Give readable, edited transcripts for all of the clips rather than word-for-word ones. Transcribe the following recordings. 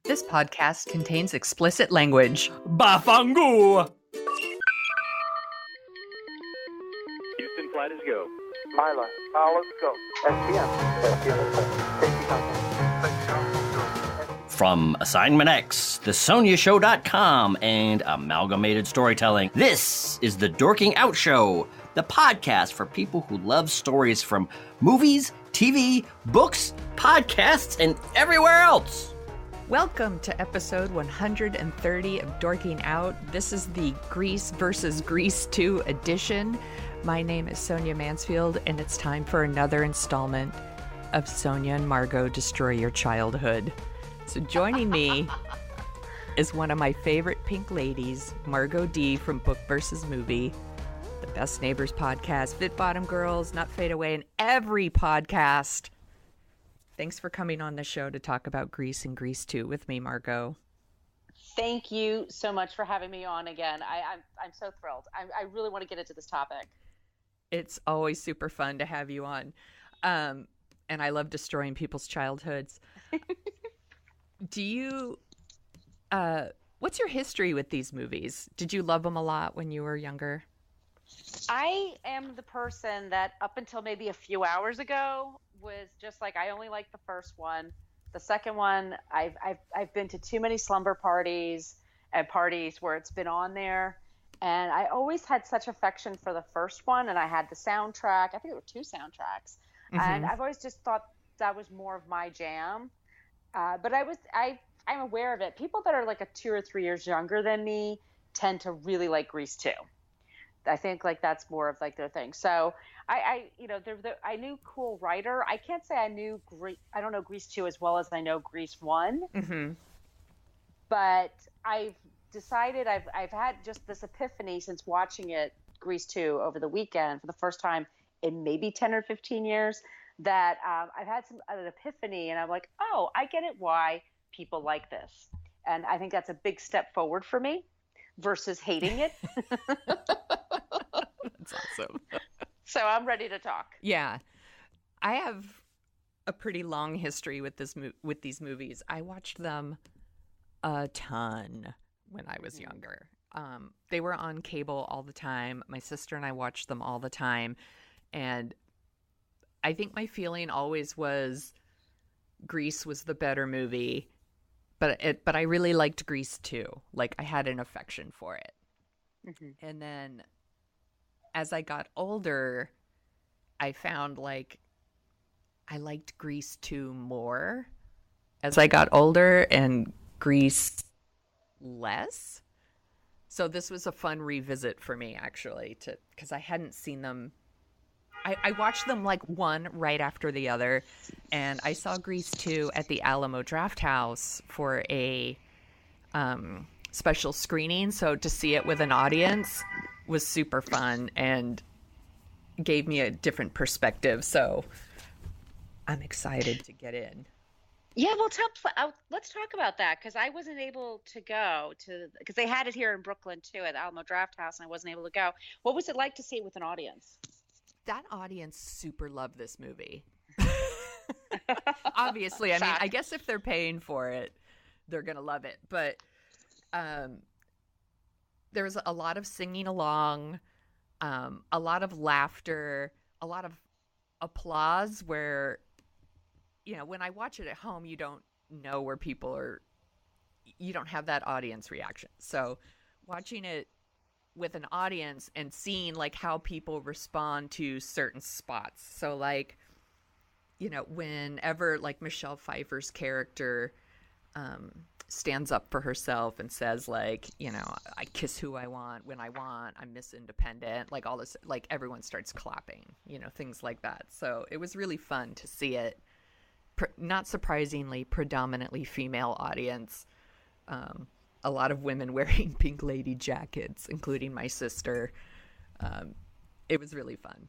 This podcast contains explicit language. Bafangu! Houston, flight is go. Myla, let's go. SPM. Safety contact. From Assignment X, thesoniashow.com, and Amalgamated Storytelling, this is the Dorking Out Show, the podcast for people who love stories from movies, TV, books, podcasts, and everywhere else. Welcome to episode 130 of Dorking Out. This is the Grease versus Grease 2 edition. My name is Sonia Mansfield, and it's time for another installment of Sonia and Margo Destroy Your Childhood. So joining me is one of my favorite pink ladies, Margo D from Book vs. Movie, the Best Neighbors podcast, Fit Bottom Girls, Not Fade Away, and every podcast. Thanks for coming on the show to talk about Grease and Grease 2 with me, Margo. Thank you so much for having me on again. I'm so thrilled. I really want to get into this topic. It's always super fun to have you on. And I love destroying people's childhoods. Do you, what's your history with these movies? Did you love them a lot when you were younger? I am the person that up until maybe a few hours ago was just like, I only liked the first one. The second one, I've been to too many slumber parties and parties where it's been on there. And I always had such affection for the first one. And I had the soundtrack. I think there were two soundtracks. Mm-hmm. And I've always just thought that was more of my jam. But I'm aware of it. People that are like 2 or 3 years younger than me tend to really like Grease 2. I think like that's more of like their thing. So I knew cool writer. I can't say I don't know Grease 2 as well as I know Grease 1. Mm-hmm. But I've decided I've had just this epiphany since watching it, Grease 2, over the weekend for the first time in maybe 10 or 15 years, that I've had an epiphany, and I'm like, oh, I get it why people like this. And I think that's a big step forward for me versus hating it. That's awesome. So I'm ready to talk. Yeah. I have a pretty long history with these movies. I watched them a ton when I was younger. They were on cable all the time. My sister and I watched them all the time. And I think my feeling always was Grease was the better movie. But I really liked Grease 2. Like, I had an affection for it. Mm-hmm. And then as I got older, I found like I liked Grease 2 more as I got older and Grease less. So this was a fun revisit for me, actually, because I hadn't seen them. I watched them like one right after the other, and I saw Grease 2 at the Alamo Drafthouse for a special screening. So to see it with an audience was super fun and gave me a different perspective. So I'm excited to get in. Yeah, well, let's talk about that, because I wasn't able to go because they had it here in Brooklyn too at Alamo Drafthouse, and I wasn't able to go. What was it like to see it with an audience? That audience super loved this movie. Obviously, I mean, I guess if they're paying for it, they're gonna love it. But there was a lot of singing along, a lot of laughter, a lot of applause. Where, you know, when I watch it at home, you don't know where people are. You don't have that audience reaction. So watching it with an audience and seeing like how people respond to certain spots. So like, you know, whenever like Michelle Pfeiffer's character stands up for herself and says like, you know, I kiss who I want when I want, I'm Miss Independent, like all this, like everyone starts clapping, you know, things like that. So it was really fun to see it. Not surprisingly, predominantly female audience. A lot of women wearing pink lady jackets, including my sister. It was really fun.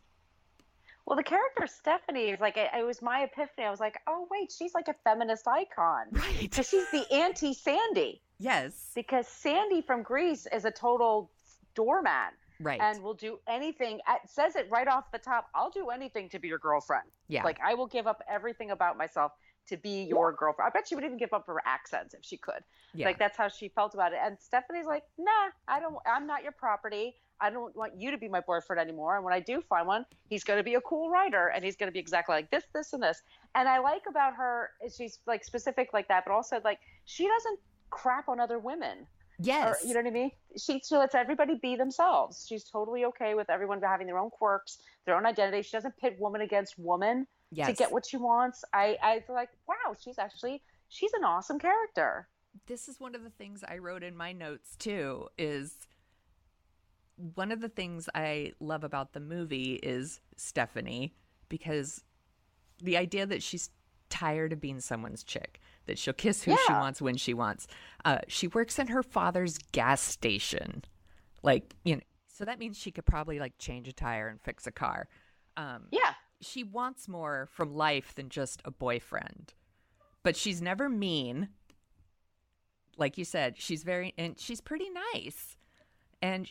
Well, the character Stephanie is like, it was my epiphany. I was like, oh, wait, she's like a feminist icon. Right. Because she's the anti-Sandy. Yes. Because Sandy from Grease is a total doormat. Right. And will do anything. It says it right off the top. I'll do anything to be your girlfriend. Yeah. Like, I will give up everything about myself to be your girlfriend. I bet she would even give up her accents if she could. Yeah. Like, that's how she felt about it. And Stephanie's like, nah, I'm not your property. I don't want you to be my boyfriend anymore. And when I do find one, he's going to be a cool writer, and he's going to be exactly like this, this, and this. And I like about her is she's like specific like that, but also like she doesn't crap on other women. Yes. Or, you know what I mean? She lets everybody be themselves. She's totally okay with everyone having their own quirks, their own identity. She doesn't pit woman against woman to get what she wants. I feel like, wow, she's an awesome character. This is one of the things I wrote in my notes too, is one of the things I love about the movie is Stephanie, because the idea that she's tired of being someone's chick, that she'll kiss who she wants when she wants. She works in her father's gas station. Like, you know, so that means she could probably like change a tire and fix a car. She wants more from life than just a boyfriend. But she's never mean. Like you said, she's pretty nice. And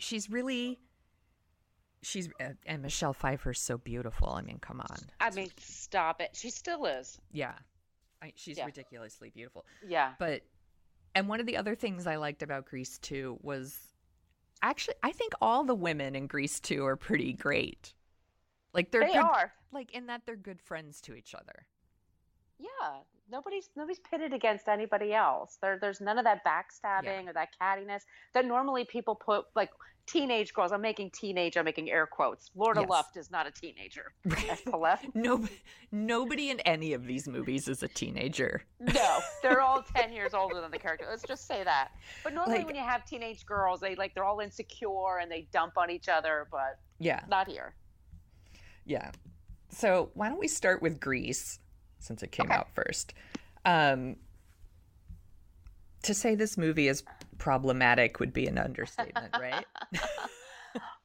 and Michelle Pfeiffer's so beautiful. I mean, come on. I mean, stop it. She still is. Yeah. She's ridiculously beautiful. Yeah. And one of the other things I liked about Grease 2 was, actually, I think all the women in Grease 2 are pretty great. Like they are. Like, in that they're good friends to each other. Yeah. Nobody's pitted against anybody else. There's none of that backstabbing or that cattiness that normally people put, like, teenage girls. I'm making air quotes. Lorna Luft is not a teenager. Nobody in any of these movies is a teenager. No, they're all 10 years older than the character. Let's just say that. But normally when you have teenage girls, they're all insecure and they dump on each other, but not here. Yeah. So why don't we start with Grease, since it came out first. To say this movie is problematic would be an understatement, right?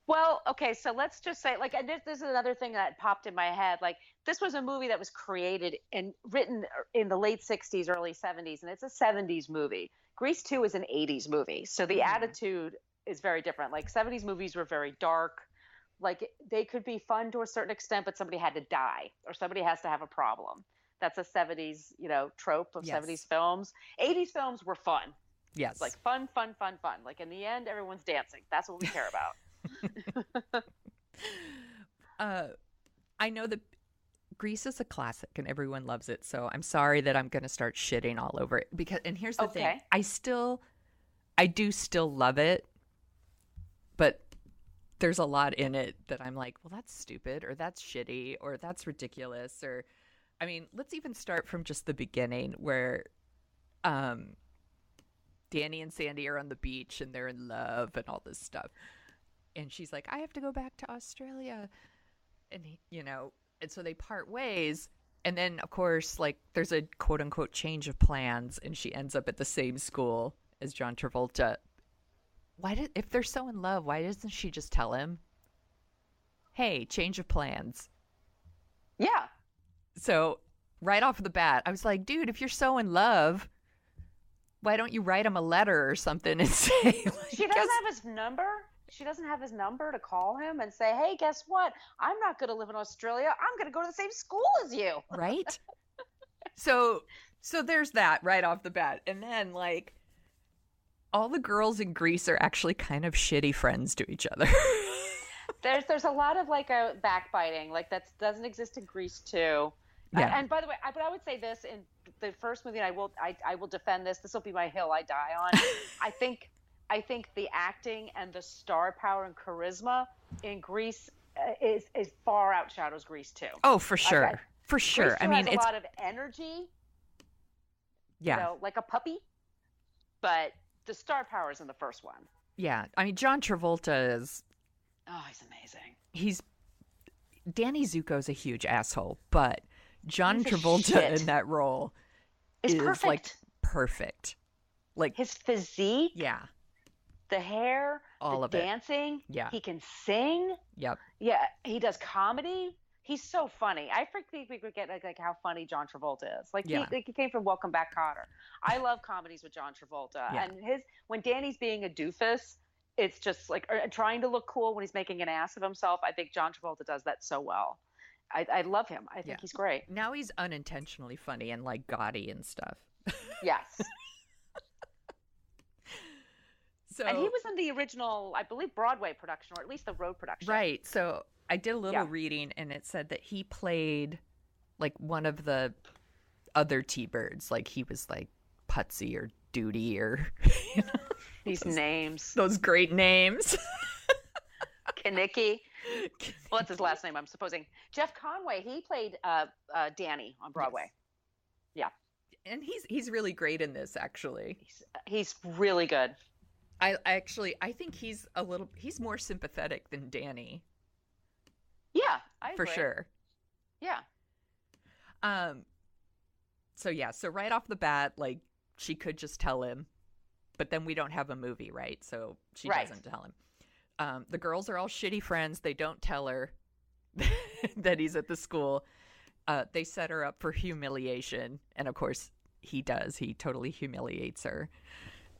Well, okay, so let's just say, like, and this is another thing that popped in my head. Like, this was a movie that was created and written in the late 60s, early 70s, and it's a 70s movie. Grease 2 is an 80s movie, so the attitude is very different. Like, 70s movies were very dark. Like, they could be fun to a certain extent, but somebody had to die or somebody has to have a problem. That's a 70s, trope of 70s films. 80s films were fun. Yes. It's like fun. Like, in the end, everyone's dancing. That's what we care about. I know that Grease is a classic and everyone loves it. So I'm sorry that I'm going to start shitting all over it. And here's the thing. I do still love it. But there's a lot in it that I'm like, well, that's stupid, or that's shitty, or that's ridiculous, or, I mean, let's even start from just the beginning where Danny and Sandy are on the beach and they're in love and all this stuff. And she's like, I have to go back to Australia. And, and so they part ways. And then, of course, like, there's a quote unquote change of plans and she ends up at the same school as John Travolta. If they're so in love, why doesn't she just tell him, hey, change of plans? Yeah. So right off the bat, I was like, dude, if you're so in love, why don't you write him a letter or something and say, like, she doesn't have his number. She doesn't have his number to call him and say, hey, guess what? I'm not going to live in Australia. I'm going to go to the same school as you. Right. So there's that right off the bat. And then, like, all the girls in Grease are actually kind of shitty friends to each other. There's a lot of, like, a backbiting. Like, that doesn't exist in Grease 2. Yeah. And by the way, I would say this in the first movie, and I will defend this. This will be my hill I die on. I think the acting and the star power and charisma in Grease is far outshadows Grease 2. Oh, for sure. Okay. For sure. Grease 2 has a lot of energy. Yeah. Like a puppy. But the star power is in the first one. Yeah. I mean, John Travolta is... Oh, he's amazing. Danny Zuko's a huge asshole, but John Travolta in that role is perfect. Like, perfect. Like, his physique. Yeah. The hair. All of dancing. It. Yeah. He can sing. Yep. Yeah. He does comedy. He's so funny. I think we forget like how funny John Travolta is. Like, he came from Welcome Back, Kotter. I love comedies with John Travolta. Yeah. And when Danny's being a doofus, it's just like trying to look cool when he's making an ass of himself. I think John Travolta does that so well. I love him. I think he's great. Now he's unintentionally funny and like gaudy and stuff. Yes. So, and he was in the original, I believe, Broadway production, or at least the road production. Right. So I did a little reading, and it said that he played like one of the other T-Birds. Like he was like Putsy or Duty or these names. Those great names. Kinnicky. Well, that's his last name, I'm supposing. Jeff Conway, he played Danny on Broadway. Yes. Yeah. And he's really great in this, actually. He's really good. I think he's more sympathetic than Danny. Yeah, I agree. For sure. Yeah. So right off the bat, like she could just tell him, but then we don't have a movie, right? So she doesn't tell him. The girls are all shitty friends. They don't tell her that he's at the school. They set her up for humiliation, and of course he does. He totally humiliates her,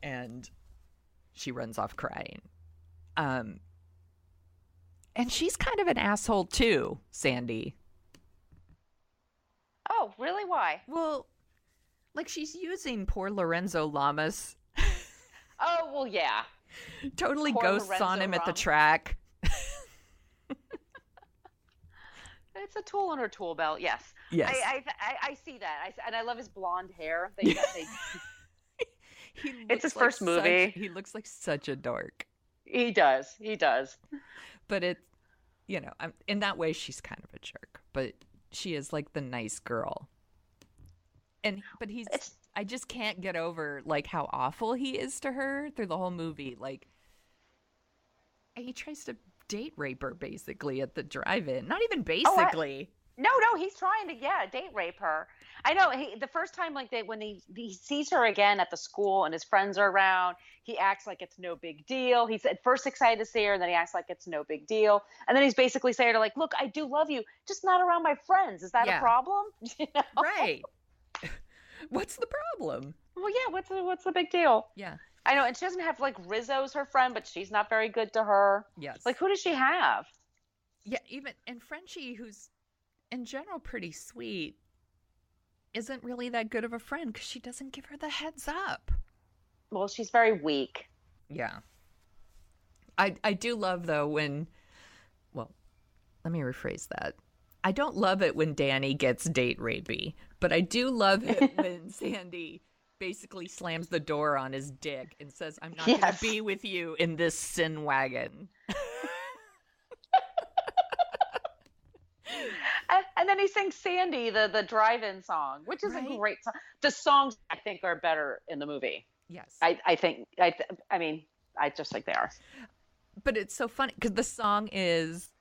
and she runs off crying. And she's kind of an asshole too, Sandy. Oh, really? Why? Well, like she's using poor Lorenzo Lamas. Oh, well, yeah. Totally poor ghosts Lorenzo on him at the Lamas. track. It's a tool on her tool belt, yes. Yes. I see that. And I love his blonde hair. It's his first movie. He looks like such a dork. He does. But it, in that way, she's kind of a jerk. But she is like the nice girl. But I just can't get over like how awful he is to her through the whole movie. Like, he tries to date rape her basically at the drive-in. Not even basically. No, he's trying to date rape her. I know. The first time, like when he sees her again at the school and his friends are around, he acts like it's no big deal. He's at first excited to see her, and then he acts like it's no big deal. And then he's basically saying to her, like, "Look, I do love you, just not around my friends. Is that a problem?" Right. What's the problem? Well, yeah. What's the big deal? Yeah. I know, and she doesn't have like Rizzo's her friend, but she's not very good to her. Yes. Like, who does she have? Yeah, and Frenchie, who's in general pretty sweet, isn't really that good of a friend because she doesn't give her the heads up. Well, she's very weak. Yeah. I do love, though, let me rephrase that. I don't love it when Danny gets date rapey, but I do love it when Sandy basically slams the door on his dick and says, "I'm not going to be with you in this sin wagon." And then he sings Sandy, the drive-in song, which is a great song. The songs, I think, are better in the movie. Yes. I just think they are. But it's so funny because the song is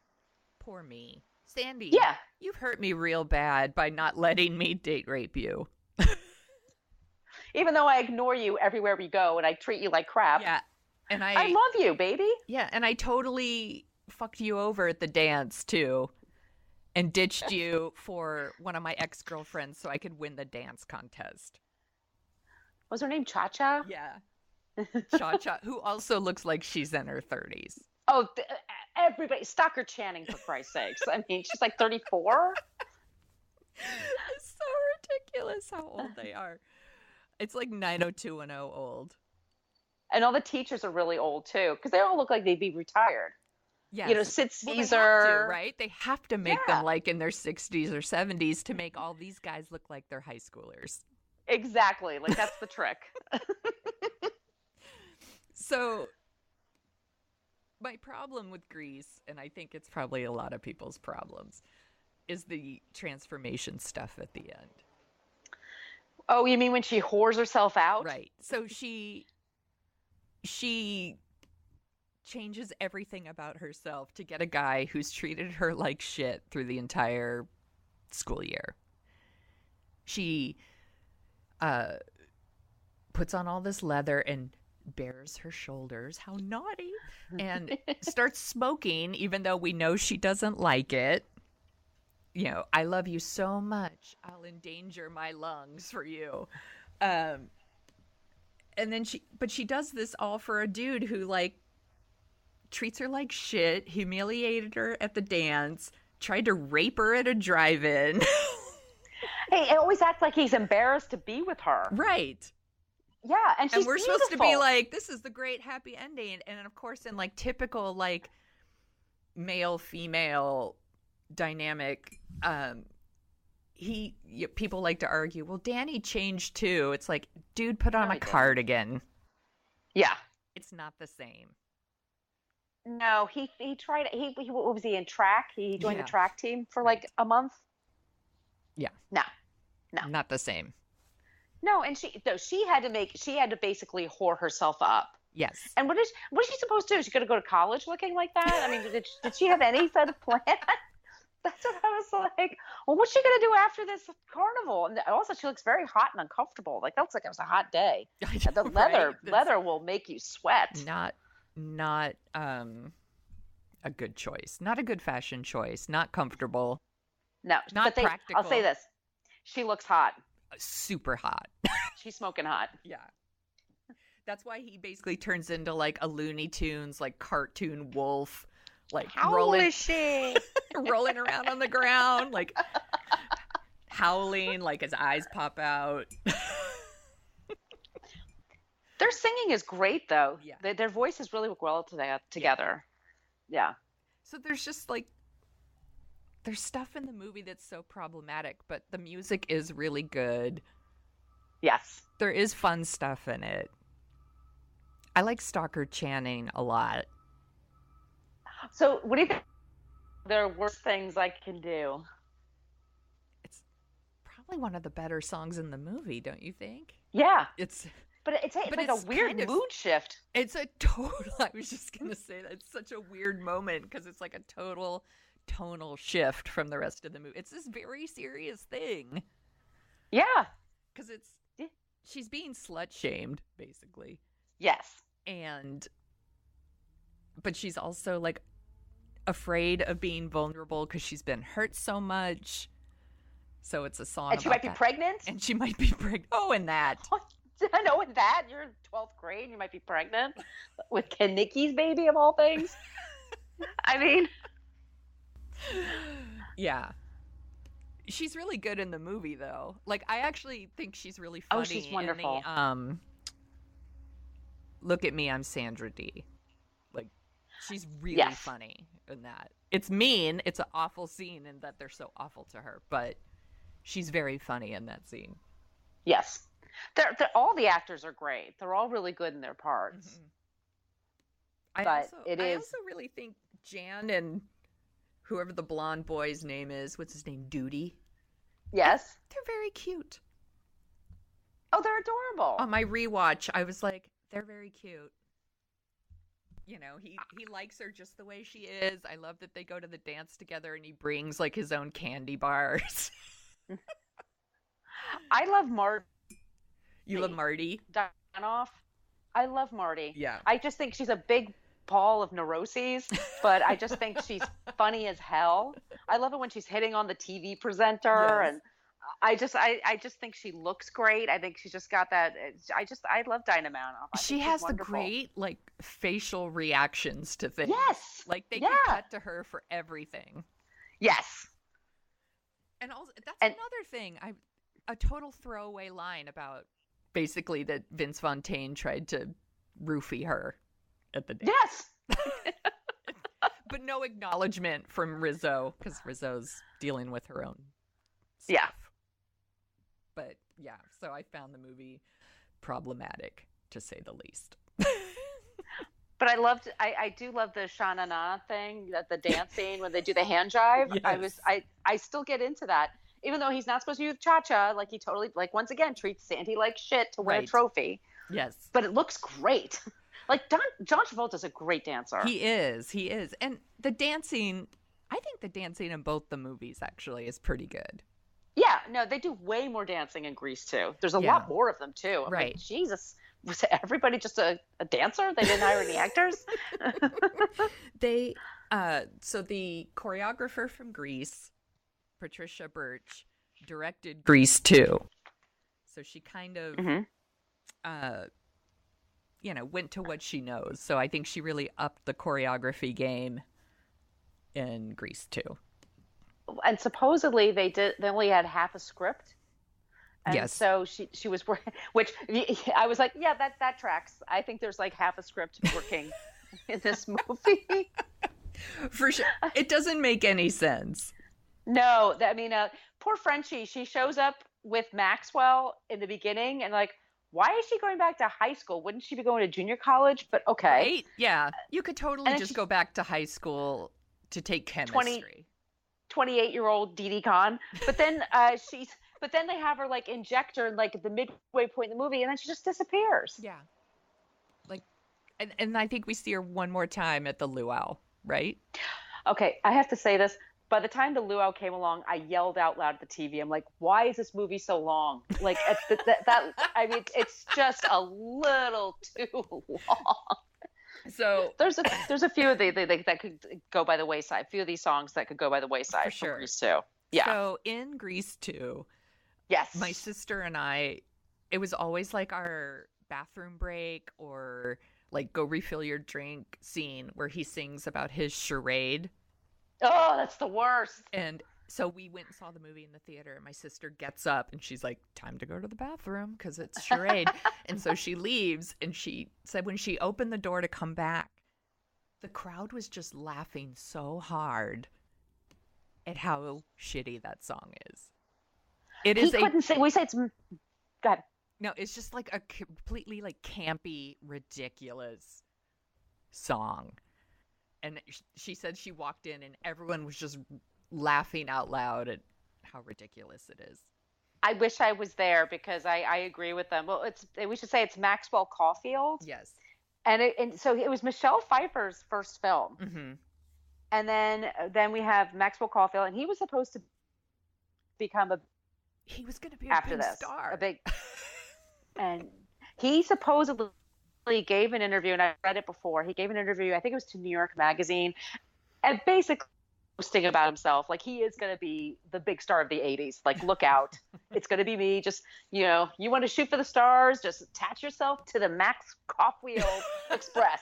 "Poor Me." Sandy, you've hurt me real bad by not letting me date rape you. Even though I ignore you everywhere we go and I treat you like crap. Yeah. And I love you, baby. Yeah, and I totally fucked you over at the dance too. And ditched you for one of my ex-girlfriends so I could win the dance contest. Was her name Cha-Cha? Yeah. Cha-Cha, who also looks like she's in her 30s. Oh, everybody. Stockard Channing, for Christ's sakes. I mean, she's like 34. It's so ridiculous how old they are. It's like 90210 old. And all the teachers are really old, too, because they all look like they'd be retired. Yes. Sid Caesar. Well, they have to, right? They have to make them like in their 60s or 70s to make all these guys look like they're high schoolers. Exactly. Like, that's the trick. So, my problem with Grease, and I think it's probably a lot of people's problems, is the transformation stuff at the end. Oh, you mean when she whores herself out? Right. So she changes everything about herself to get a guy who's treated her like shit through the entire school year. She puts on all this leather and bares her shoulders. How naughty. And starts smoking, even though we know she doesn't like it. I love you so much. I'll endanger my lungs for you. And then she does this all for a dude who like treats her like shit, humiliated her at the dance, tried to rape her at a drive-in. Hey, it always acts like he's embarrassed to be with her. Right. Yeah, and she's we're beautiful. supposed to be like, this is the great happy ending. And of course, in like typical like male-female dynamic, people like to argue, well, Danny changed too. It's like, dude, put on a cardigan. Yeah. It's not the same. No, he tried. What was he in track? He joined the track team for like a month. Yeah. No. Not the same. No, and she had to basically whore herself up. Yes. And what is she supposed to do? Is she going to go to college looking like that? I mean, did she have any sort of plan? That's what I was like. Well, what's she going to do after this carnival? And also, she looks very hot and uncomfortable. Like that looks like it was a hot day. The leather will make you sweat. Not a good choice. Not a good fashion choice. Not comfortable. No, not practical. I'll say this: she looks hot. Super hot. She's smoking hot. Yeah. That's why he basically turns into like a Looney Tunes, like cartoon wolf, like is she? rolling around on the ground, like howling, like his eyes pop out. Their singing is great, though. Yeah. Their voices really work well together. Yeah. So there's just like, there's stuff in the movie that's so problematic, but the music is really good. Yes. There is fun stuff in it. I like Stalker Channing a lot. So what do you think there are worst things I can do? It's probably one of the better songs in the movie, don't you think? Yeah. But it's like a weird mood shift. It's a total, I was just going to say that. It's such a weird moment because it's like a total tonal shift from the rest of the movie. It's this very serious thing. Yeah. Because she's being slut-shamed, basically. Yes. But she's also like afraid of being vulnerable because she's been hurt so much. So it's a song And she might be pregnant? And she might be pregnant. Oh, and that. I know in that. You're in 12th grade. You might be pregnant with Kanicki's baby of all things. I mean. Yeah. She's really good in the movie, though. Like, I actually think she's really funny. Oh, she's wonderful. In the, Look at Me, I'm Sandra D. Like, she's really funny in that. It's mean. It's an awful scene in that they're so awful to her. But she's very funny in that scene. Yes. All the actors are great. They're all really good in their parts. Mm-hmm. I also really think Jan and whoever the blonde boy's name is, what's his name, Duty? Yes. They're very cute. Oh, they're adorable. On my rewatch, I was like, they're very cute. You know, he likes her just the way she is. I love that they go to the dance together and he brings like his own candy bars. I love Marty. You love Marty? Danoff. I love Marty. Yeah. I just think she's a big ball of neuroses, but I just think she's funny as hell. I love it when she's hitting on the TV presenter, and I just think she looks great. I think she's just got that. I love Dinah Manoff. She has the great like facial reactions to things. Yes. Like they can cut to her for everything. Yes. And also another thing. A total throwaway line about basically that Vince Fontaine tried to roofie her at the dance. Yes. But no acknowledgement from Rizzo because Rizzo's dealing with her own stuff. Yeah. But yeah, so I found the movie problematic to say the least. But I do love the Sha-na-na thing, the dance scene when they do the hand jive. Yes. I still get into that. Even though he's not supposed to be with Cha-Cha, like he totally, like once again, treats Sandy like shit to win a trophy. Yes. But it looks great. Like John Travolta's a great dancer. He is. And the dancing, I think the dancing in both the movies actually is pretty good. Yeah, no, they do way more dancing in Grease too. There's a lot more of them too. I'm like, Jesus, was everybody just a dancer? They didn't hire any actors? So the choreographer from Grease, Patricia Birch, directed Grease 2. So she kind of, went to what she knows. So I think she really upped the choreography game in Grease 2. and supposedly they only had half a script. And Yes. so she was, which I was like, yeah, that tracks. I think there's like half a script working in this movie. For sure. It doesn't make any sense. No, I mean, poor Frenchie, she shows up with Maxwell in the beginning and like, why is she going back to high school? Wouldn't she be going to junior college? But okay. Right? Yeah. You could totally And just go back to high school to take chemistry. 28-year-old Dee Dee Khan. But then but then they have her like inject her like at the midway point in the movie and then she just disappears. Yeah. Like, and I think we see her one more time at the luau, right? Okay, I have to say this. By the time the luau came along, I yelled out loud at the TV. I'm like, "Why is this movie so long?" Like that. I mean, it's just a little too long. So there's a few of that could go by the wayside. A few of these songs that could go by the wayside. For sure. Grease too. Yeah. So in Grease 2, yes, my sister and I, it was always like our bathroom break or like go refill your drink scene where he sings about his charade. Oh, that's the worst. And so we went and saw the movie in the theater, and my sister gets up and she's like, time to go to the bathroom because it's charade. And so she leaves, and she said when she opened the door to come back, the crowd was just laughing so hard at how shitty that song is. It is couldn't say. We say it's. Go ahead. No, it's just like a completely like campy, ridiculous song. And she said she walked in and everyone was just laughing out loud at how ridiculous it is. I wish I was there because I agree with them. Well, we should say it's Maxwell Caulfield. Yes. And so it was Michelle Pfeiffer's first film. Mm-hmm. And then we have Maxwell Caulfield, and he was supposed to become he was going to be after big this, star. a big, and he supposedly gave an interview, and I read it before. He gave an interview, I think it was to New York Magazine, and basically boasting about himself, like he is going to be the big star of the 80s. Like, look out, it's going to be me. Just, you want to shoot for the stars, just attach yourself to the Max Caulfield Express.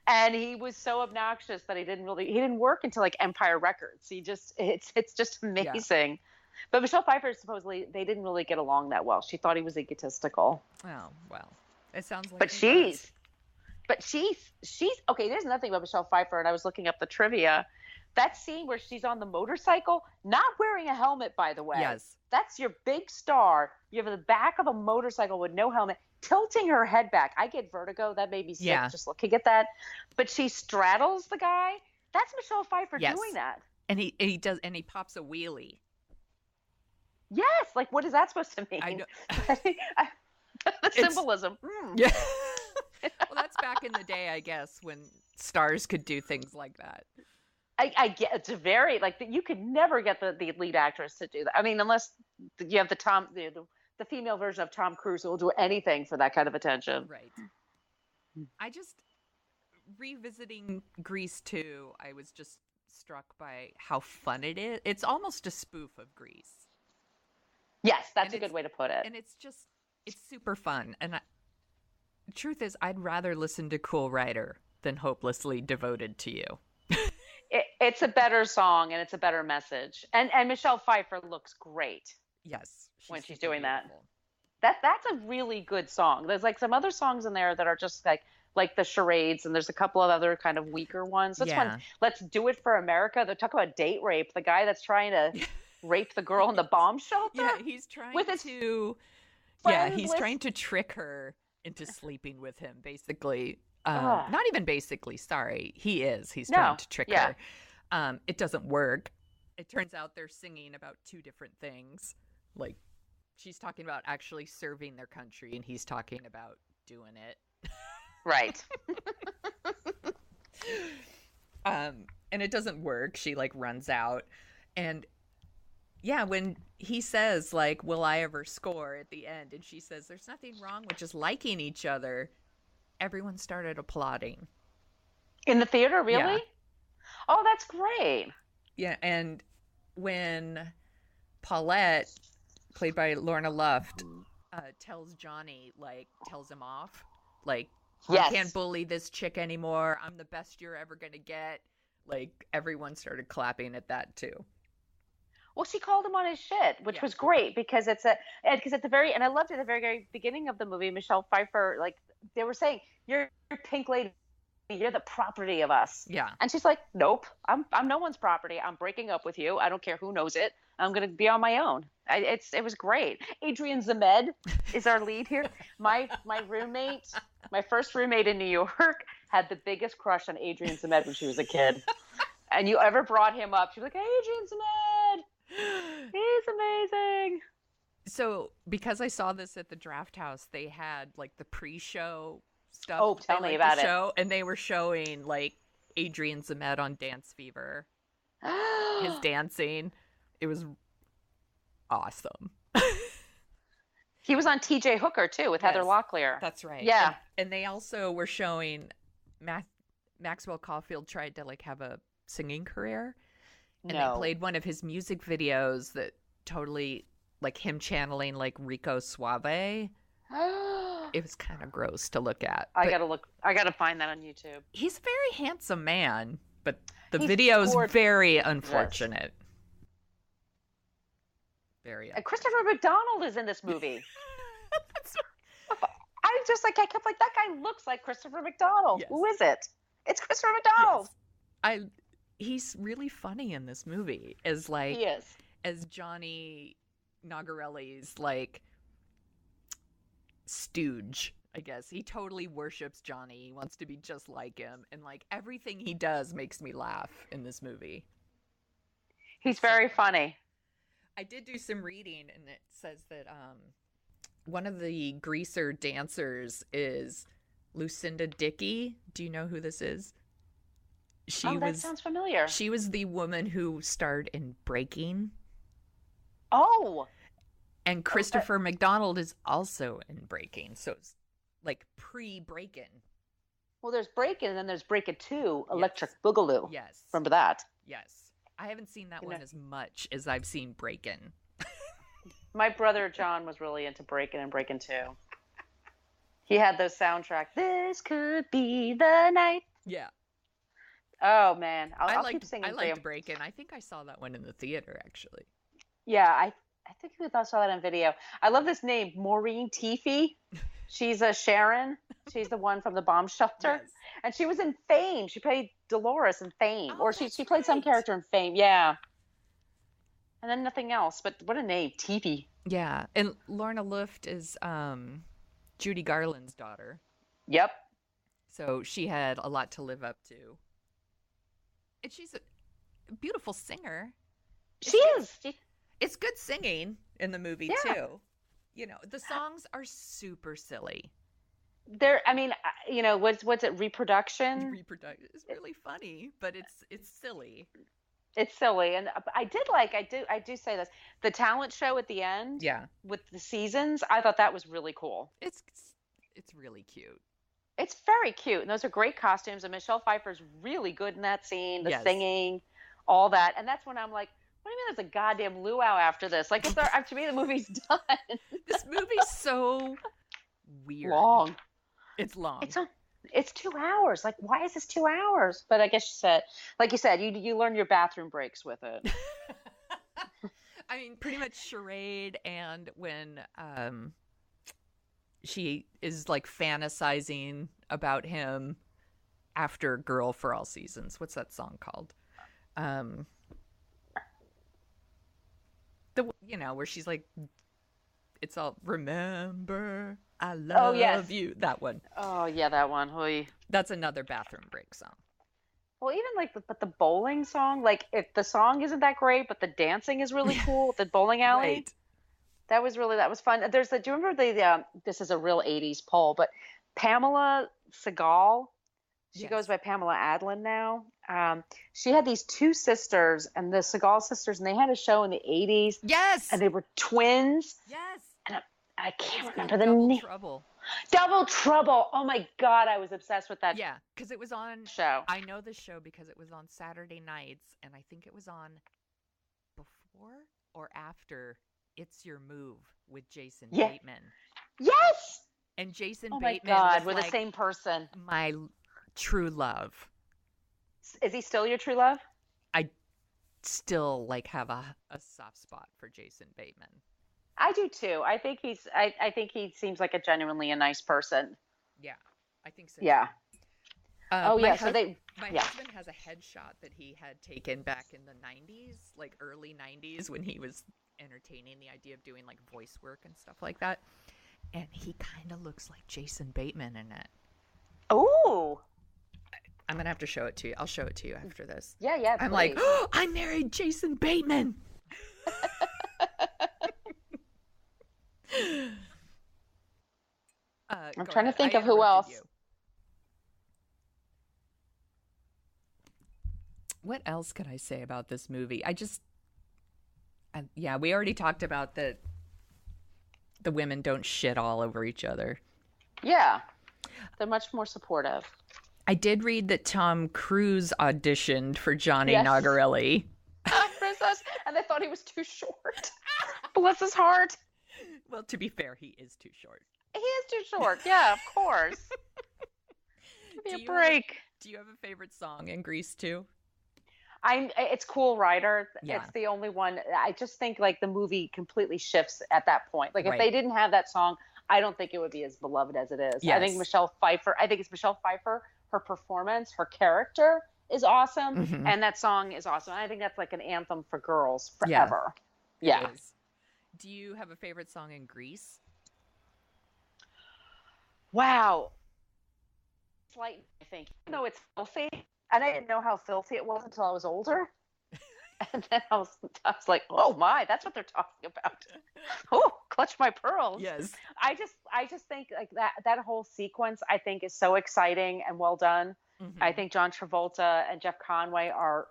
And he was so obnoxious that he didn't work until like Empire Records. It's just amazing. Yeah. But Michelle Pfeiffer, supposedly they didn't really get along that well. She thought he was egotistical. Oh, well. It sounds like But she's okay, there's nothing about Michelle Pfeiffer, and I was looking up the trivia. That scene where she's on the motorcycle, not wearing a helmet, by the way. Yes. That's your big star. You have the back of a motorcycle with no helmet, tilting her head back. I get vertigo. That made me sick just looking at that. But she straddles the guy. That's Michelle Pfeiffer doing that. And he pops a wheelie. Yes. Like, what is that supposed to mean? I know. The symbolism. Yeah. Well, that's back in the day, I guess, when stars could do things like that. I get it's very like you could never get the lead actress to do that. I mean, unless you have the female version of Tom Cruise who will do anything for that kind of attention. Right. I just revisiting Grease 2, I was just struck by how fun it is. It's almost a spoof of Grease. Yes, that's a good way to put it. And it's super fun. And the truth is, I'd rather listen to Cool Rider than Hopelessly Devoted to You. It's a better song and it's a better message. And Michelle Pfeiffer looks great. Yes. When she's doing beautiful. That's a really good song. There's like some other songs in there that are just like the charades, and there's a couple of other kind of weaker ones. That's one. Let's Do It for America. They talk about date rape. The guy that's trying to rape the girl in the bomb shelter. Yeah, he's trying trying to trick her into sleeping with him, basically. Not even basically, sorry. He's trying to trick her. It doesn't work. It turns out they're singing about two different things. Like, she's talking about actually serving their country, and he's talking about doing it. Right. And it doesn't work. She like runs out. And yeah, when he says like, will I ever score at the end? And she says, there's nothing wrong with just liking each other. Everyone started applauding. In the theater, really? Yeah. Oh, that's great. Yeah, and when Paulette, played by Lorna Luft, tells Johnny, like, tells him off, like, I can't bully this chick anymore. I'm the best you're ever going to get. Like, everyone started clapping at that, too. Well, she called him on his shit, which was great because because at the very, and I loved it at the very, very beginning of the movie, Michelle Pfeiffer, like they were saying, you're pink lady, you're the property of us. Yeah. And she's like, nope, I'm no one's property. I'm breaking up with you. I don't care who knows it. I'm going to be on my own. It was great. Adrian Zemed is our lead here. My roommate, my first roommate in New York had the biggest crush on Adrian Zemed when she was a kid. And you ever brought him up, she was like, Adrian Zemed. He's amazing. So because I saw this at the Draft House, they had like the pre-show stuff. Oh, tell me about it. And they were showing like Adrian Zemed on Dance Fever. His dancing. It was awesome. He was on TJ Hooker too with Heather Locklear. That's right. Yeah. And they also were showing Maxwell Caulfield tried to like have a singing career. And they played one of his music videos that totally, like him channeling like Rico Suave. It was kind of gross to look at. I gotta find that on YouTube. He's a very handsome man, but the video's very unfortunate. Very. And Christopher McDonald is in this movie. I kept like, that guy looks like Christopher McDonald. Yes. Who is it? It's Christopher McDonald. Yes. He's really funny in this movie as like he is. As Johnny Nagarelli's like stooge, I guess. He totally worships Johnny. He wants to be just like him, and like everything he does makes me laugh in this movie. He's very funny. I did do some reading, and it says that one of the greaser dancers is Lucinda Dickey. Do you know who this is? That sounds familiar. She was the woman who starred in Breaking. Oh. And Christopher McDonald is also in Breaking. So it's like pre-Breaking. Well, there's Breaking, and then there's Breaking 2, Electric Boogaloo. Yes. Remember that? Yes. I haven't seen that one as much as I've seen Breaking. My brother John was really into Breaking and Breaking 2. He had those soundtracks. This could be the night. Yeah. Oh man, I'll keep singing. I liked Breaking. I think I saw that one in the theater actually. Yeah, I think we saw that on video. I love this name, Maureen Teefy. She's a Sharon. She's the one from the bomb shelter, yes. And she was in Fame. She played Dolores in Fame, or she played some character in Fame. Yeah. And then nothing else. But what a name, Teefy. Yeah, and Lorna Luft is Judy Garland's daughter. Yep. So she had a lot to live up to. And she's a beautiful singer. She is. It's good singing in the movie, too. You know, the songs are super silly. What's it, reproduction? Reproduction. It's really funny, but it's silly. It's silly. And I do say this. The talent show at the end. Yeah. With the seasons, I thought that was really cool. It's really cute. It's very cute, and those are great costumes. And Michelle Pfeiffer's really good in that scene, the singing, all that. And that's when I'm like, what do you mean there's a goddamn luau after this? Like, to me, the movie's done. This movie's so weird. Long. It's long. It's 2 hours. Like, why is this 2 hours? But I guess you said, you learn your bathroom breaks with it. I mean, pretty much charade, and when she is like fantasizing about him after Girl for All Seasons. What's that song called? Where she's like, it's all remember I love you. That one. Oh yeah, that one. Oy. That's another bathroom break song. Well, even but the bowling song, like if the song isn't that great, but the dancing is really cool. The bowling alley. Right. That was fun. Do you remember this is a real 80s poll, but Pamela Segal, she goes by Pamela Adlin now. She had these 2 sisters, and the Segal sisters, and they had a show in the 80s. Yes. And they were twins. Yes. And I can't remember the name. Double Trouble. Double Trouble. Oh my God, I was obsessed with that. Yeah, because it was on show. I know the show because it was on Saturday nights, and I think it was on before or after It's Your Move with Jason Bateman. Yes. And Jason Bateman. Oh my God, we're the same person. My true love. Is he still your true love? still like have a soft spot for Jason Bateman. I do too. I think he seems like a nice person. Yeah, I think so. Yeah. Too. My husband has a headshot that he had taken back in the 90s, like early 90s, when he was entertaining the idea of doing like voice work and stuff like that. And he kind of looks like Jason Bateman in it. Oh. I'm going to have to show it to you. I'll show it to you after this. Yeah, I'm like, oh, I married Jason Bateman. I'm trying to think of who else. What else could I say about this movie? We already talked about the women don't shit all over each other. Yeah, they're much more supportive. I did read that Tom Cruise auditioned for Johnny Nagarelli. Princess, and they thought he was too short. Bless his heart. Well, to be fair, he is too short. He is too short. Yeah, of course. Give me a break. Do you have a favorite song in Grease 2? It's Cool Rider. Yeah. It's the only one. I just think like the movie completely shifts at that point. Like if Right. they didn't have that song, I don't think it would be as beloved as it is. Yes. I think it's Michelle Pfeiffer. Her performance, her character is awesome, Mhm. and that song is awesome. I think that's like an anthem for girls Yeah. forever. Yeah. It is. Do you have a favorite song in Grease? Wow. It's like, I think, even though it's filthy, and I didn't know how filthy it was until I was older. And then I was like, oh my, that's what they're talking about. Oh, clutch my pearls. Yes. I just think like that whole sequence I think is so exciting and well done. Mm-hmm. I think John Travolta and Jeff Conway are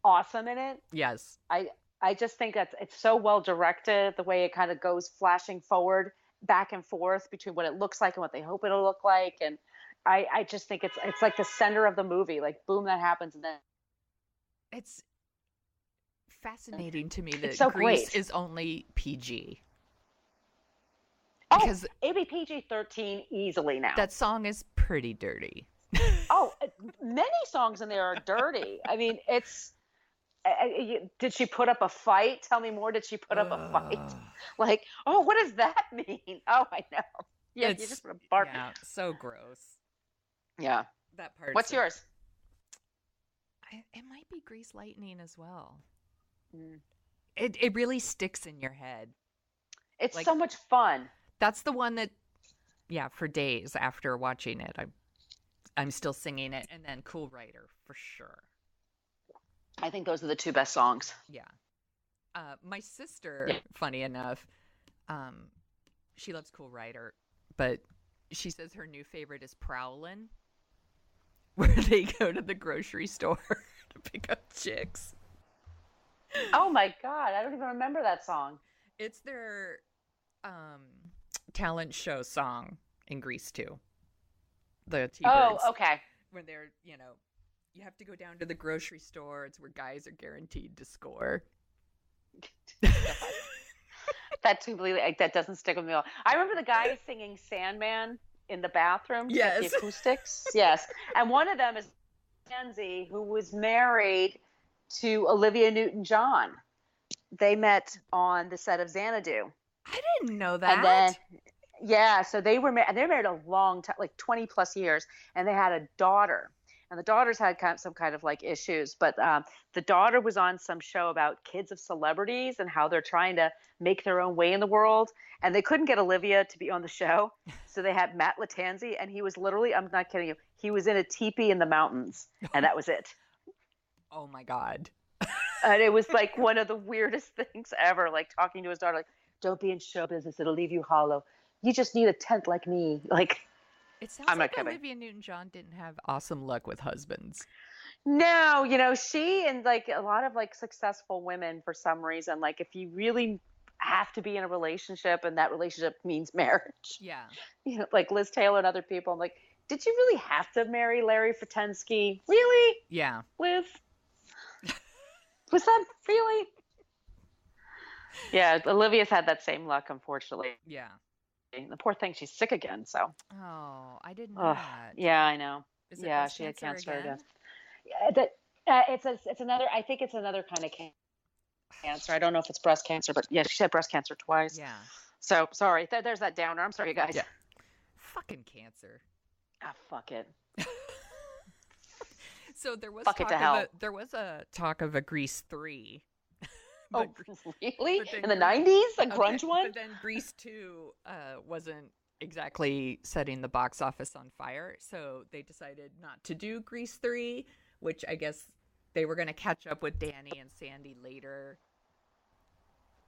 awesome in it. Yes. I just think that it's so well directed, the way it kind of goes flashing forward, back and forth between what it looks like and what they hope it'll look like. And I just think it's like the center of the movie. Like boom, that happens, and then It's fascinating to me that so Grease great. is only PG. Oh, Because it'd be PG-13 easily now. that song is pretty dirty. Oh, many songs in there are dirty. I mean, it's. Did she put up a fight? Tell me more. Did she put up a fight? Like, oh, what does that mean? Oh, I know. Yeah, you just put a bark. Yeah, so gross. Yeah. That part. What's yours? It might be Grease Lightning as well. Mm. It really sticks in your head. It's Like- so much fun. That's the one that, yeah, for days after watching it, I'm still singing it, and then Cool Rider for sure. I think those are the two best songs. Yeah. My sister, funny enough, she loves Cool Rider, but she says her new favorite is Prowlin', where they go to the grocery store to pick up chicks. Oh my God, I don't even remember that song. It's their talent show song in Grease 2. The T-Birds. Oh, okay. When they're, you have to go down to the grocery store. It's where guys are guaranteed to score. That doesn't stick with me at all. I remember the guy singing Sandman in the bathroom. Yes. With the acoustics. Yes. And one of them is Tansy, who was married to Olivia Newton-John. They met on the set of Xanadu. I didn't know that. And then, yeah, so they were married, and they were married a long time, like 20 plus years, and they had a daughter. And the daughters had some kind of like issues, but the daughter was on some show about kids of celebrities and how they're trying to make their own way in the world. And they couldn't get Olivia to be on the show. So they had Matt Latanzi, and he was literally, I'm not kidding you, he was in a teepee in the mountains, and that was it. Oh my God. And it was like one of the weirdest things ever, like talking to his daughter, like, don't be in show business, it'll leave you hollow. You just need a tent like me. Like, It sounds I'm like not kidding. Olivia Newton-John didn't have awesome luck with husbands. no, she and like a lot of like successful women for some reason, like if you really have to be in a relationship and that relationship means marriage, Yeah. like Liz Taylor and other people, I'm like, did you really have to marry Larry Fratensky? Really, Yeah. Liz? Was that really? Yeah, Olivia's had that same luck, unfortunately. Yeah. The poor thing, she's sick again, so. Oh, I didn't know Ugh, that. yeah, I know. Is it Yeah, breast she had cancer again? again. Yeah, It's another. I think it's another kind of cancer. I don't know if it's breast cancer, but yeah, she said breast cancer twice. Yeah. So sorry. There's that downer. I'm sorry, guys. Yeah. Fucking cancer. Ah, fuck it. So there was Fuck it to hell. there was a talk of a Grease 3. Oh, But- really? but then In the Grease- 90s? A Okay, grunge one? But then Grease 2 wasn't exactly setting the box office on fire, so they decided not to do Grease 3, which I guess they were going to catch up with Danny and Sandy later,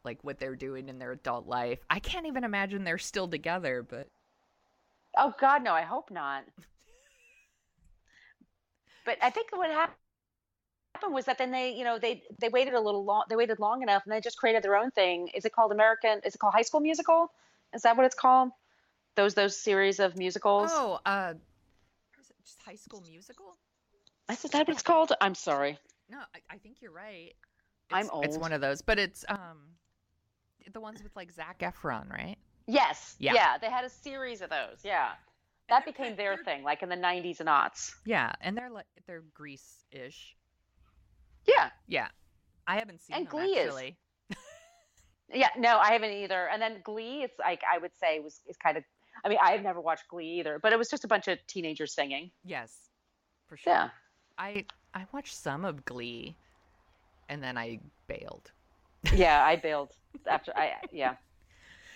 like what they're doing in their adult life. I can't even imagine they're still together, but Oh, God, no. I hope not. But I think what happened was that then they waited a little long. They waited long enough, and they just created their own thing. Is it called High School Musical? Is that what it's called? Those series of musicals. oh, is it just High School Musical? Is that what it's called? I'm sorry. No, I think you're right. I'm It's old. one of those, but it's the ones with like Zac Efron, right? Yes. Yeah. Yeah. They had a series of those. Yeah. That they're became kind- their they're- thing, like in the 90s and aughts. Yeah, and they're Grease-ish. Yeah. Yeah, I haven't seen And them Glee is. actually. Yeah. No, I haven't either. And then Glee, it's like I would say is kind of. I mean, I have never watched Glee either, but it was just a bunch of teenagers singing. Yes, for sure. Yeah. I watched some of Glee, and then I bailed. Yeah, I bailed after. Yeah.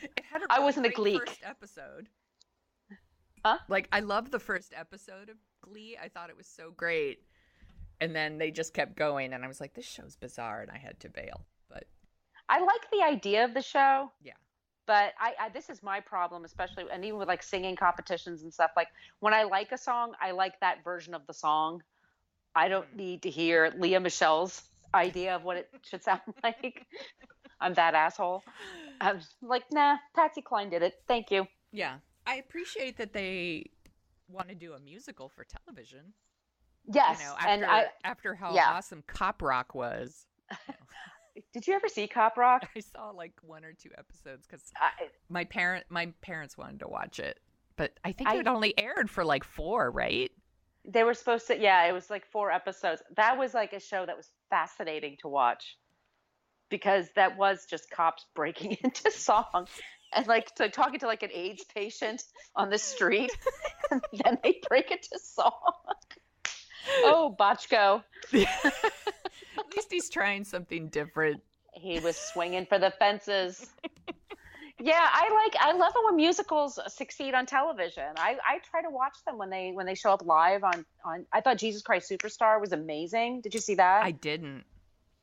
It had a I really wasn't a great Gleek. first episode. Huh? Like I loved the first episode of Glee. I thought it was so great, and then they just kept going, and I was like, "This show's bizarre," and I had to bail. But I like the idea of the show. yeah, But I this is my problem, especially, and even with like singing competitions and stuff. Like when I like a song, I like that version of the song. I don't need to hear Leah Michelle's idea of what it should sound like. I'm that asshole. I'm like, nah, Patsy Cline did it. Thank you. yeah. I appreciate that they want to do a musical for television. Yes, You know, and after how yeah. awesome Cop Rock was. Did you ever see Cop Rock? I saw like 1 or 2 episodes because I, my parents wanted to watch it, but I think it only aired for like 4, right? they were supposed to. Yeah, it was like 4 episodes. That was like a show that was fascinating to watch because that was just cops breaking into song and like talking to like an AIDS patient on the street, and then they break into song. Oh, Botchko. At least he's trying something different. He was swinging for the fences. Yeah, I love it when musicals succeed on television. I try to watch them when they show up live on. I thought Jesus Christ Superstar was amazing. Did you see that? I didn't.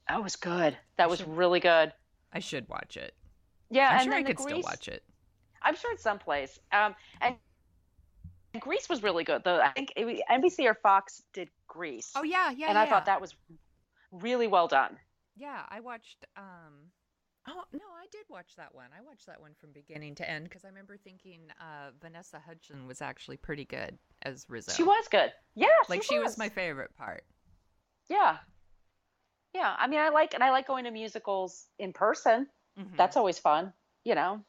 That was good. That was really good. I should watch it. Yeah, I'm and sure then I could still Grease, watch it. I'm sure it's someplace. And Grease was really good though. I think NBC or Fox did Grease. Oh yeah, yeah. and I thought that was really well done. Yeah, I watched. Oh no, I did watch that one. I watched that one from beginning to end because I remember thinking Vanessa Hudgens was actually pretty good as Rizzo. She was good. Yeah, Like she was my favorite part. Yeah. Yeah, I mean, I like going to musicals in person. Mhm. That's always fun, you know.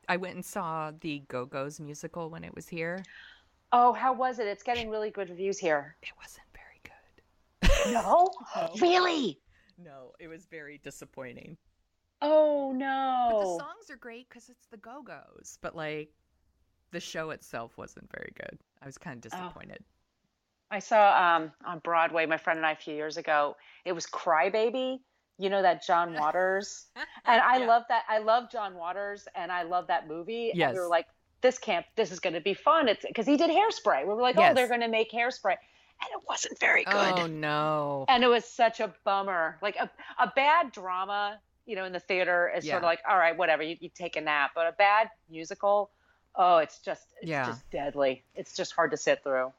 I went and saw the Go-Go's musical when it was here. Oh, how was it? It's getting really good reviews here. It wasn't very good. No? No. Really? No, it was very disappointing. Oh, But the no. songs are great because it's the Go-Go's, but like the show itself wasn't very good. I was kind of disappointed. I saw on Broadway, my friend and I a few years ago, it was Crybaby. You know that John Waters? And I Yeah. love that. I love John Waters and I love that movie. Yes. And we were like, this is going to be fun. It's because he did Hairspray. We were like, Yes. oh, they're going to make Hairspray. And it wasn't very good. Oh no. And it was such a bummer. Like a bad drama, you know, in the theater is sort of Yeah. like, all right, whatever, you take a nap. But a bad musical, oh, it's just deadly. It's just hard to sit through.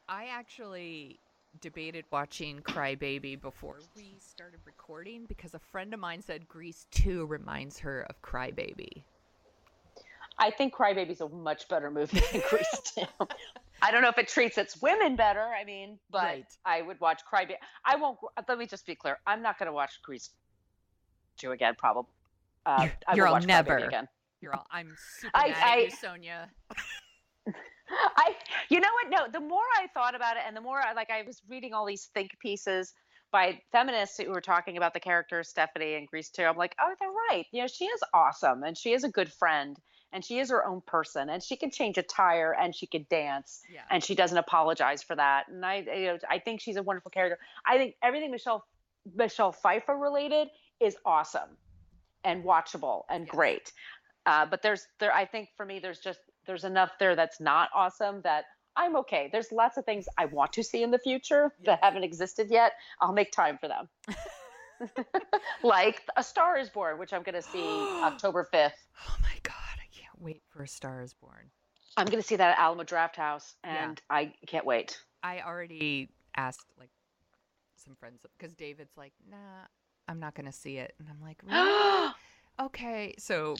I actually debated watching Crybaby before we started recording because a friend of mine said Grease 2 reminds her of Crybaby. I think Crybaby's a much better movie than Grease 2. I don't know if it treats its women better. I mean, but Right. I would watch Crybaby. I won't. Let me just be clear. I'm not going to watch Grease 2 again. Probably. I You're will all watch never. Crybaby again. I'm super mad at you, Sonia. You know what? No, the more I thought about it and the more I was reading all these think pieces by feminists who were talking about the character Stephanie in Grease 2. I'm like, oh, they're right. She is awesome and she is a good friend and she is her own person and she can change a tire and she can dance and she doesn't apologize for that. And I think she's a wonderful character. I think everything Michelle Pfeiffer related is awesome and watchable and great. But I think for me, there's enough there that's not awesome that I'm okay. There's lots of things I want to see in the future that haven't existed yet. I'll make time for them. Like A Star is Born, which I'm going to see October 5th. Oh my God. I can't wait for A Star is Born. I'm going to see that at Alamo Drafthouse and I can't wait. I already asked some friends because David's like, nah, I'm not going to see it. And I'm like, really? Okay. So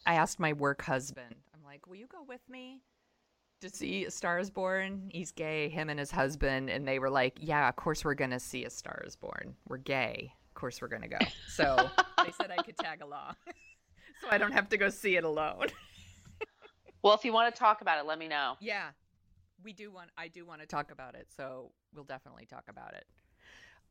I asked my work husband, I'm like, will you go with me to see A Star is Born? He's gay, him and his husband. And they were like, yeah, of course we're going to see A Star is Born. We're gay. Of course we're going to go. So they said I could tag along. So I don't have to go see it alone. Well, if you want to talk about it, let me know. Yeah, I do want to talk about it. So we'll definitely talk about it.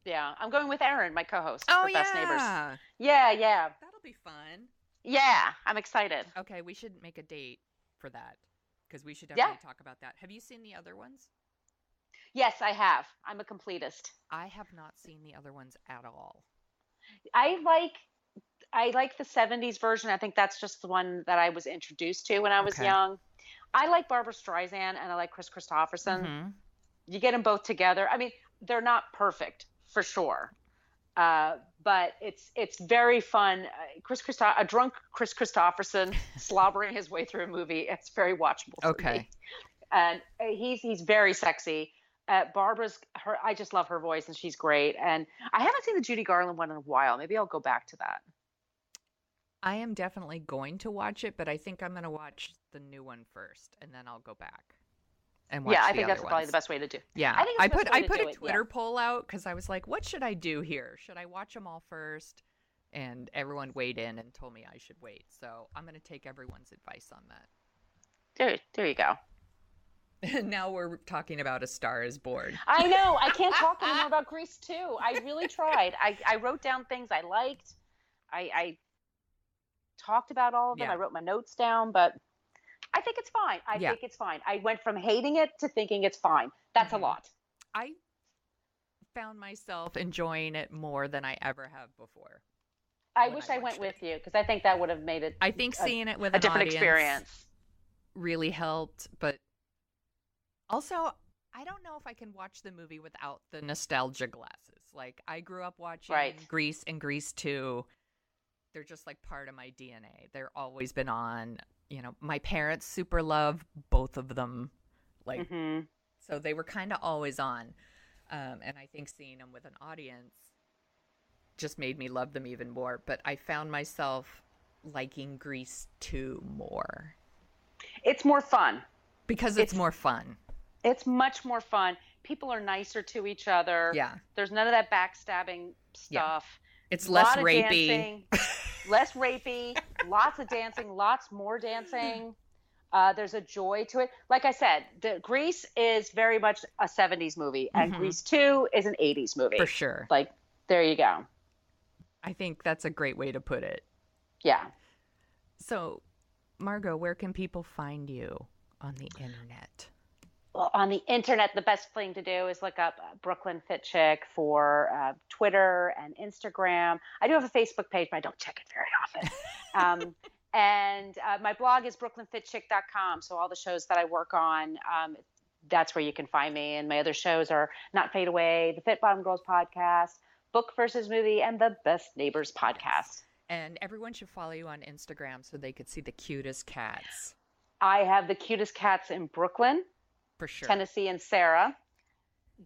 Yeah. I'm going with Erin, my co-host Oh, for yeah. Best Neighbors. Yeah. That'll be fun. Yeah. I'm excited. Okay. We should make a date for that because we should definitely talk about that. Have you seen the other ones? Yes, I have. I'm a completist. I have not seen the other ones at all. I like the 70s version. I think that's just the one that I was introduced to when I was young. I like Barbara Streisand and I like Chris Christopherson. Mm-hmm. You get them both together. I mean, they're not perfect for sure. But it's very fun. A drunk Chris Christopherson slobbering his way through a movie. It's very watchable for me. And he's very sexy. I just love her voice and she's great. And I haven't seen the Judy Garland one in a while. Maybe I'll go back to that. I am definitely going to watch it, but I think I'm going to watch the new one first and then I'll go back and watch I the think other that's probably the best way to do. Yeah. I think I put a Twitter poll out because I was like, what should I do here? Should I watch them all first? And everyone weighed in and told me I should wait. So I'm going to take everyone's advice on that. There you go. And now we're talking about A Star is Born. I know. I can't talk anymore about Grease 2. I really tried. I wrote down things I liked. I talked about all of them. I wrote my notes down, but I think it's fine. I think it's fine. I went from hating it to thinking it's fine. That's a lot. I found myself enjoying it more than I ever have before. I wish I went with you because I think that would have made it. I think seeing it with a an different audience experience really helped, but also I don't know if I can watch the movie without the nostalgia glasses. Like I grew up watching Grease and Grease 2. They're just like part of my DNA. They're always been on. My parents super love both of them. Like, so they were kind of always on. And I think seeing them with an audience just made me love them even more. But I found myself liking Grease 2 more. It's more fun. Because it's more fun. It's much more fun. People are nicer to each other. Yeah. There's none of that backstabbing stuff. Yeah. It's less rapey. Less rapey, lots of dancing, lots more dancing. There's a joy to it. Like I said, Grease is very much a 70s movie, and Grease 2 is an 80s movie. For sure. Like, there you go. I think that's a great way to put it. Yeah. So, Margo, where can people find you on the internet? Well, on the internet, the best thing to do is look up Brooklyn Fit Chick for Twitter and Instagram. I do have a Facebook page, but I don't check it very often. And my blog is brooklynfitchick.com. So all the shows that I work on, that's where you can find me. And my other shows are Not Fade Away, the Fit Bottom Girls podcast, Book versus Movie, and the Best Neighbors podcast. And everyone should follow you on Instagram so they could see the cutest cats. I have the cutest cats in Brooklyn. For sure. Tennessee and Sarah.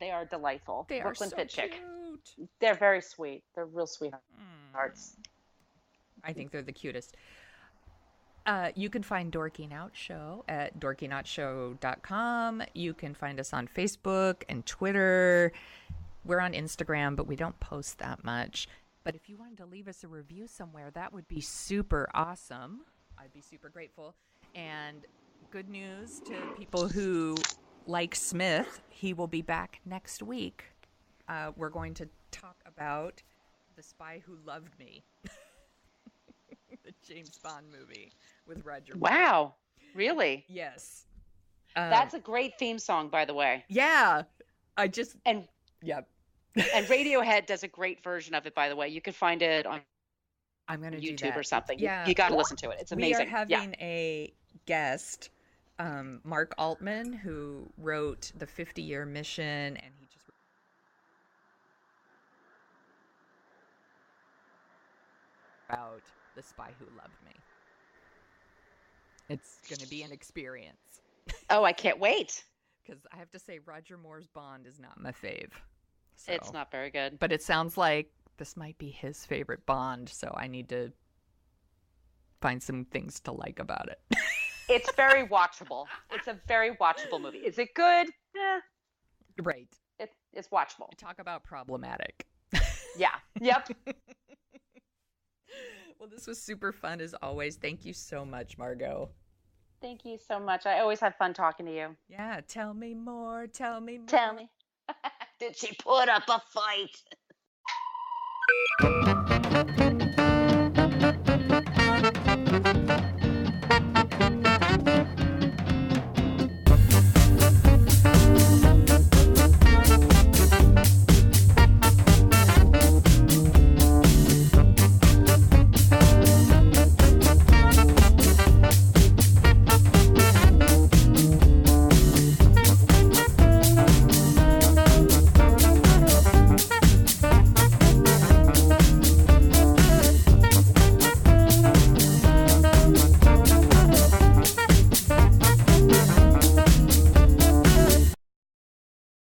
They are delightful. They Brooklyn are so Fit Chick. cute. They're very sweet. They're real sweethearts. I think they're the cutest. You can find Dorking Out Show at dorkingoutshow.com. You can find us on Facebook and Twitter. We're on Instagram, but we don't post that much. But if you wanted to leave us a review somewhere, that would be super awesome. I'd be super grateful. And good news to people who like Smith, he will be back next week. We're going to talk about The Spy Who Loved Me, the James Bond movie with Roger Moore. Wow. Really? Yes. That's a great theme song, by the way. Yeah. And Yep. and Radiohead does a great version of it, by the way. You can find it on I'm going to do YouTube that. or something. Yeah. You got to listen to it. It's amazing. We are having a guest, Mark Altman, who wrote The 50-Year Mission, and he just about The Spy Who Loved Me. It's going to be an experience. Oh, I can't wait. Because I have to say, Roger Moore's Bond is not my fave. So. It's not very good. But it sounds like this might be his favorite Bond, so I need to find some things to like about it. It's very watchable. It's a very watchable movie. Is it good? Right. It's watchable. Talk about problematic. Yeah. Yep. Well, this was super fun as always. Thank you so much, Margo. Thank you so much. I always have fun talking to you. Yeah, tell me more, tell me more. Tell me. Did she put up a fight?